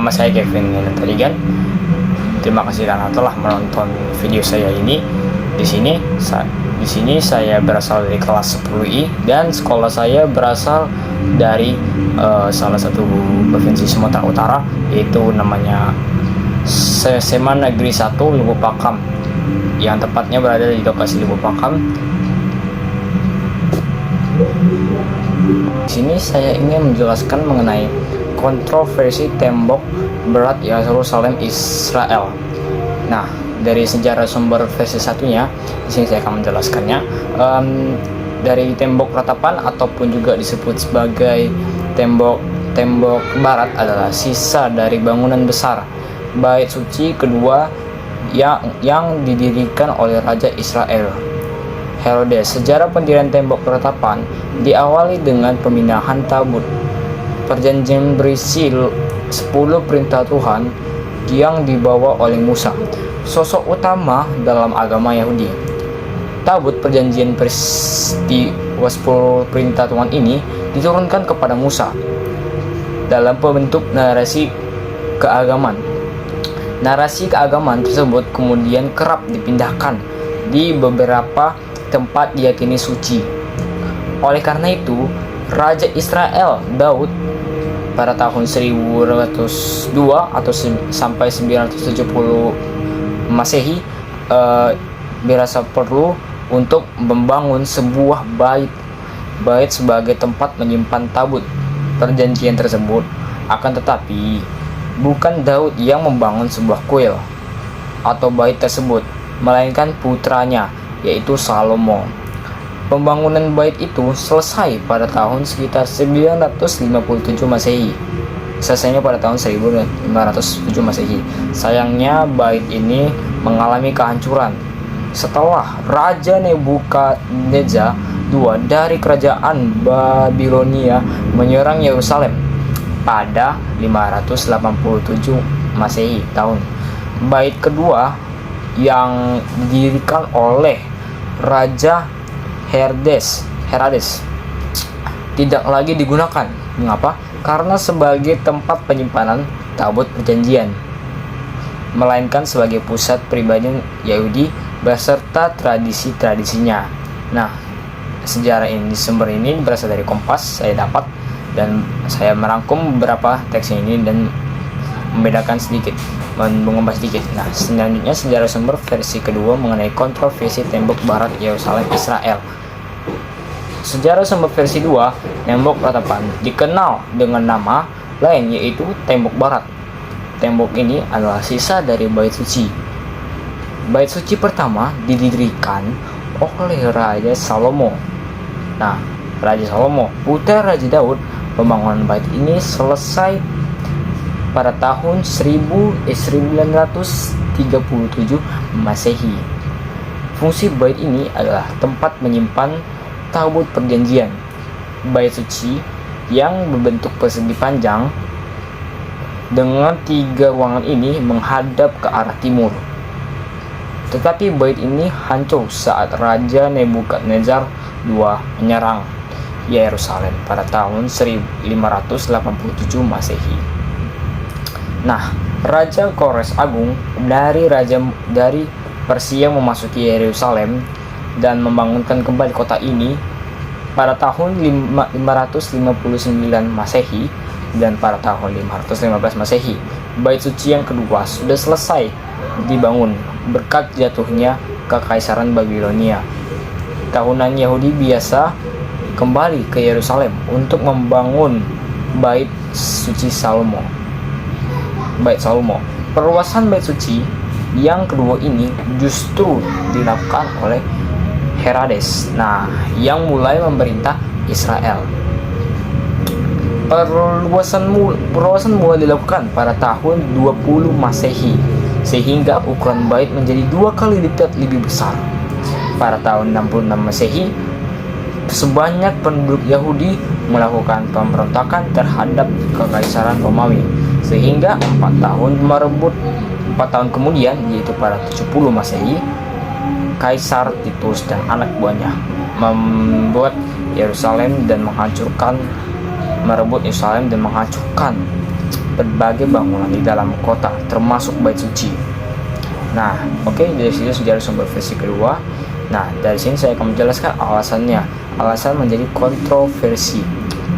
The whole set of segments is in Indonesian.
Nama saya Kevin Tadigan. Terima kasih karena telah menonton video saya ini. Di sini saya berasal dari kelas 10I dan sekolah saya berasal dari salah satu provinsi Sumatera Utara, yaitu namanya SMA Negeri 1 Lubuk Pakam, yang tepatnya berada di lokasi Lubuk Pakam. Di sini saya ingin menjelaskan mengenai kontroversi tembok berat Yerusalem Israel. Nah, dari sejarah sumber versi satunya, di sini saya akan menjelaskannya. Dari tembok ratapan ataupun juga disebut sebagai tembok barat adalah sisa dari bangunan besar Bait Suci kedua yang didirikan oleh Raja Israel Herodes. Sejarah pendirian tembok ratapan diawali dengan pemindahan tabut perjanjian berisi 10 perintah Tuhan yang dibawa oleh Musa, sosok utama dalam agama Yahudi. Tabut perjanjian peristiwa 10 perintah Tuhan ini diturunkan kepada Musa dalam bentuk narasi keagamaan. Narasi keagamaan tersebut kemudian kerap dipindahkan di beberapa tempat diyakini suci. Oleh karena itu, Raja Israel Daud pada tahun 1202 atau sampai 970 Masehi berasa perlu untuk membangun sebuah bait sebagai tempat menyimpan tabut perjanjian tersebut. Akan tetapi bukan Daud yang membangun sebuah kuil atau bait tersebut, melainkan putranya, yaitu Salomo. Pembangunan bait itu selesai pada tahun sekitar 957 Masehi. Selesainya pada tahun 1507 Masehi. Sayangnya bait ini mengalami kehancuran setelah Raja Nebukadnezar II dari kerajaan Babilonia menyerang Yerusalem pada 587 Masehi tahun. Bait kedua yang didirikan oleh Raja Herodes tidak lagi digunakan. Mengapa? Karena sebagai tempat penyimpanan tabut perjanjian, melainkan sebagai pusat pribadi Yahudi beserta tradisi-tradisinya. Nah, sejarah ini, sumber ini berasal dari Kompas, saya dapat, dan saya merangkum beberapa teks ini dan membedakan sedikit, mengubah sedikit. Nah, selanjutnya sejarah sumber versi kedua mengenai kontroversi tembok barat Yerusalem Israel. Sejarah sumber versi 2, tembok ratapan dikenal dengan nama lain, yaitu tembok barat. Tembok ini adalah sisa dari bait suci. Bait suci pertama didirikan oleh Raja Salomo. Nah, Raja Salomo, putra Raja Daud. Pembangunan bait ini selesai pada tahun 1937 Masehi. Fungsi bait ini adalah tempat menyimpan tabut perjanjian. Bait suci yang berbentuk persegi panjang dengan 3 ruangan ini menghadap ke arah timur. Tetapi bait ini hancur saat Raja Nebukadnezar II menyerang Yerusalem pada tahun 1587 Masehi. Nah, Raja Kores Agung dari Persia memasuki Yerusalem dan membangunkan kembali kota ini pada tahun 559 Masehi dan pada tahun 515 Masehi. Bait suci yang kedua sudah selesai dibangun berkat jatuhnya Kekaisaran Babilonia. Tahunan Yahudi biasa kembali ke Yerusalem untuk membangun bait suci Salomo. Perluasan bait suci yang kedua ini justru dilakukan oleh Herodes, yang mulai memerintah Israel. Perluasan mulai dilakukan pada tahun 20 Masehi, sehingga ukuran bait menjadi 2 kali lipat lebih besar. Pada tahun 66 Masehi, sebanyak penduduk Yahudi melakukan pemberontakan terhadap Kekaisaran Romawi, sehingga 4 tahun kemudian, yaitu pada 70 Masehi, Kaisar Titus dan anak buahnya merebut Yerusalem dan menghancurkan berbagai bangunan di dalam kota, termasuk Bait Suci. Nah, oke, dari situ sejarah sumber versi kedua. Nah, dari sini saya akan menjelaskan alasannya. Alasan menjadi kontroversi.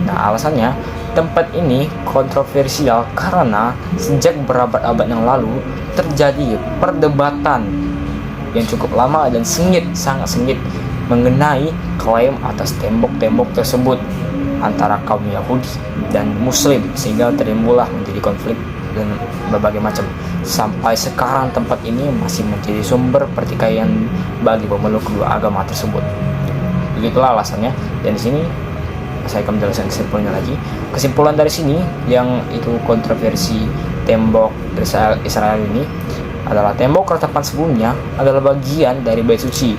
Nah, alasannya, tempat ini kontroversial karena sejak berabad-abad yang lalu terjadi perdebatan yang cukup lama dan sangat sengit mengenai klaim atas tembok-tembok tersebut antara kaum Yahudi dan Muslim, sehingga timbullah menjadi konflik dan berbagai macam. Sampai sekarang tempat ini masih menjadi sumber pertikaian bagi pemeluk kedua agama tersebut. Begitulah alasannya. Dan di sini saya akan menjelaskan kesimpulannya lagi. Kesimpulan dari sini yang itu kontroversi tembok Israel ini adalah tembok ratapan sebelumnya adalah bagian dari Bait Suci,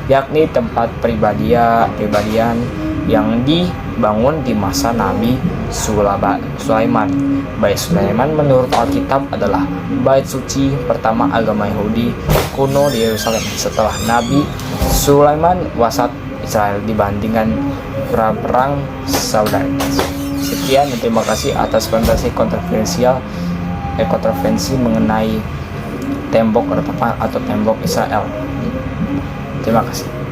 yakni tempat pribadian yang dibangun di masa Nabi Sulaiman. Bait Sulaiman menurut Alkitab adalah bait suci pertama agama Yahudi kuno di Yerusalem setelah Nabi Sulaiman wafat Israel dibandingkan perang Saudara. Sekian dan terima kasih atas presentasi kontroversi mengenai tembok ratapan atau tembok Israel. Terima kasih.